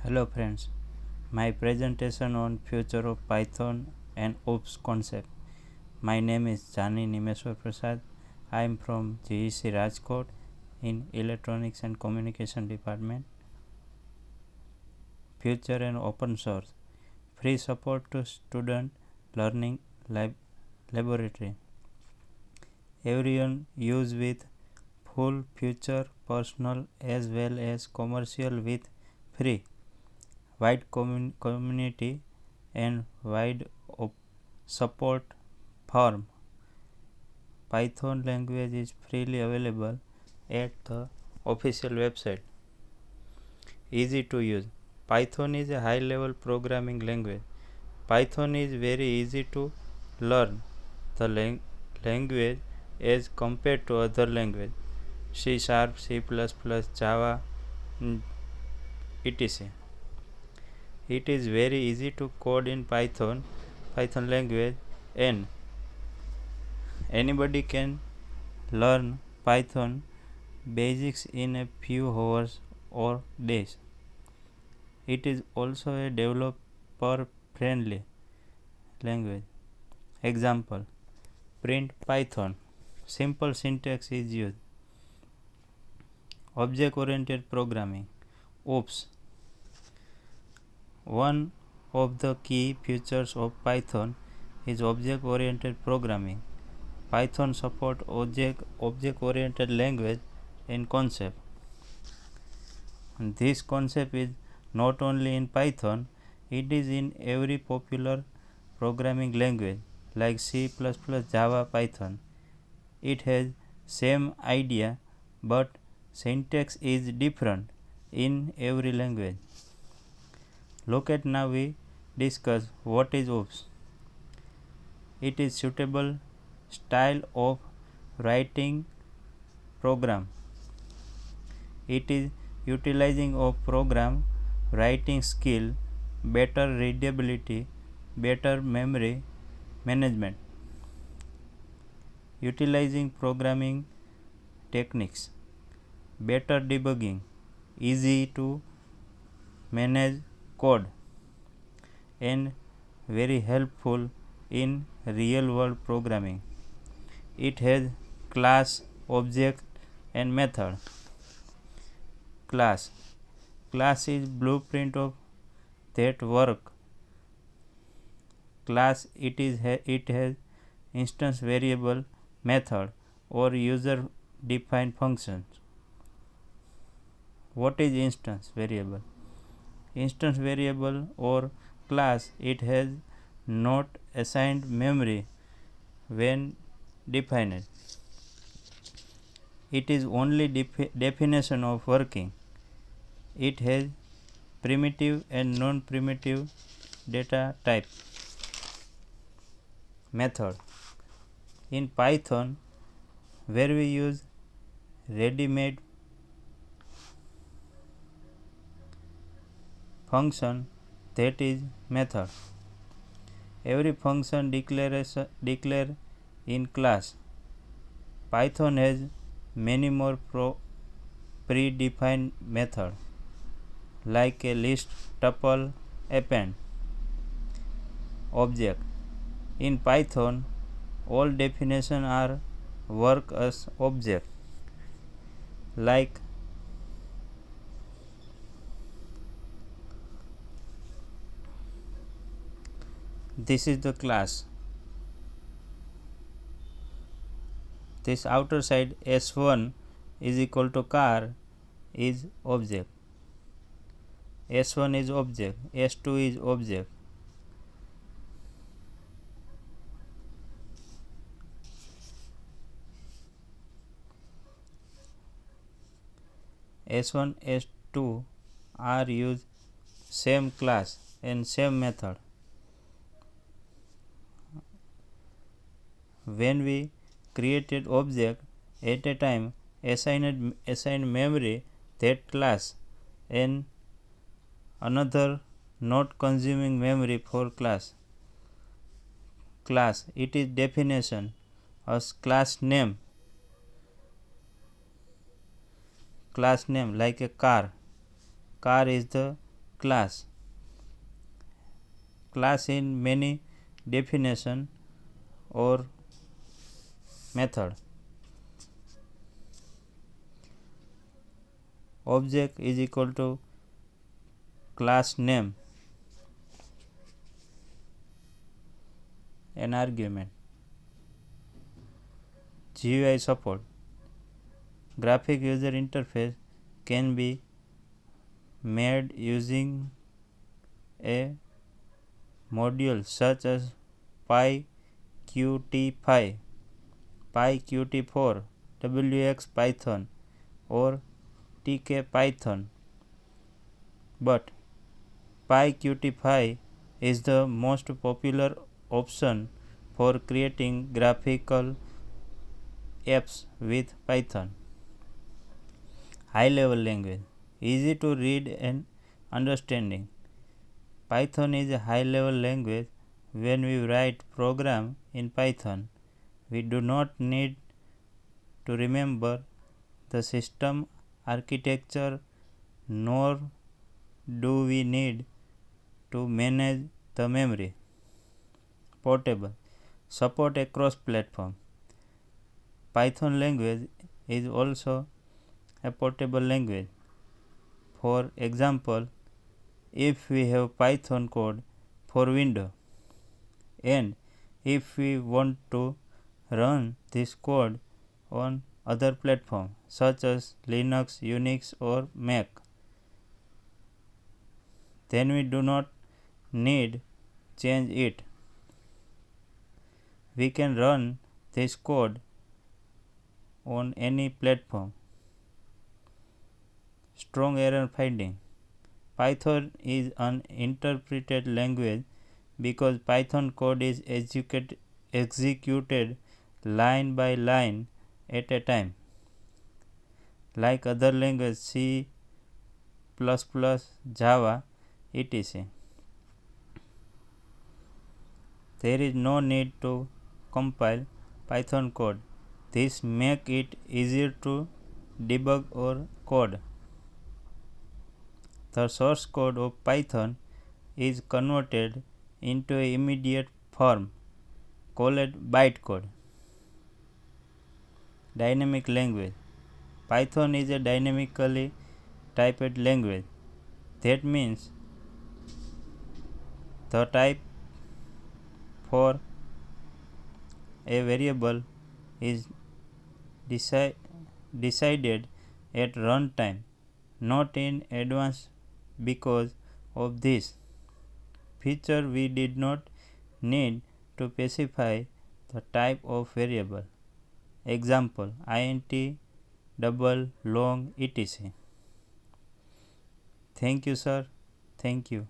Hello friends, my presentation on future of Python and OOPS concept. My name is Jani Nimeshwar Prasad. I am from GEC Rajkot in Electronics and Communication Department. Future and open source. Free support to student learning laboratory. Everyone use with full future personal as well as commercial with free. Wide community and wide support form. Python language is freely available at the official website. Easy to use. Python is a high level programming language. Python is very easy to learn the language as compared to other language. C Sharp, C++, Java, etc. It is very easy to code in Python language, and anybody can learn Python basics in a few hours or days. It is also a developer friendly language. Example: print Python. Simple syntax is used. Object oriented programming. OOPS. One of the key features of Python is object oriented programming. Python support object oriented language in concept. This concept is not only in Python, it is in every popular programming language like C++, Java, Python. It has same idea but syntax is different in every language. Look at now we discuss what is OOPS. It is suitable style of writing program. It is utilizing of program writing skill, better readability, better memory management. Utilizing programming techniques, better debugging, easy to manage code, and very helpful in real world programming. It has class, object, and method. Class is blueprint of that work. Class it has instance variable, method, or user defined functions. What is instance variable? Instance variable or class it has not assigned memory when defined. It is only definition of working. It has primitive and non-primitive data type. Method in Python, where we use ready-made function, that is method. Every function declare in class. Python has many more predefined method like a list, tuple, append. Object in Python, all definitions are work as object like this is the class. This outer side S1 is equal to car is object. S1 is object, S2 is object. S1, S2 are used same class and same method. When we created object at a time, assigned memory that class and another not consuming memory for class. Class it is definition as class name like a car. Car is the class. Class in many definition or method. Object is equal to class name, an argument. GUI support. Graphic user interface can be made using a module such as PyQt5, PyQt4, WXPython or TKPython, but PyQt5 is the most popular option for creating graphical apps with Python. High level language, easy to read and understanding. Python is a high level language. When we write program in Python, we do not need to remember the system architecture, nor do we need to manage the memory. Portable, support across platform. Python language is also a portable language. For example, if we have Python code for Windows and if we want to run this code on other platforms such as Linux, Unix or Mac, then we do not need change it. We can run this code on any platform. Strong error finding. Python is an interpreted language because Python code is executed line by line at a time. Like other languages C++, Java, etc. There is no need to compile Python code. This makes it easier to debug or code. The source code of Python is converted into an immediate form called bytecode. Dynamic language. Python is a dynamically typed language. That means the type for a variable is decided at runtime, not in advance. Because of this feature, we did not need to specify the type of variable. Example, int, double, long, etc. Thank you, sir. Thank you.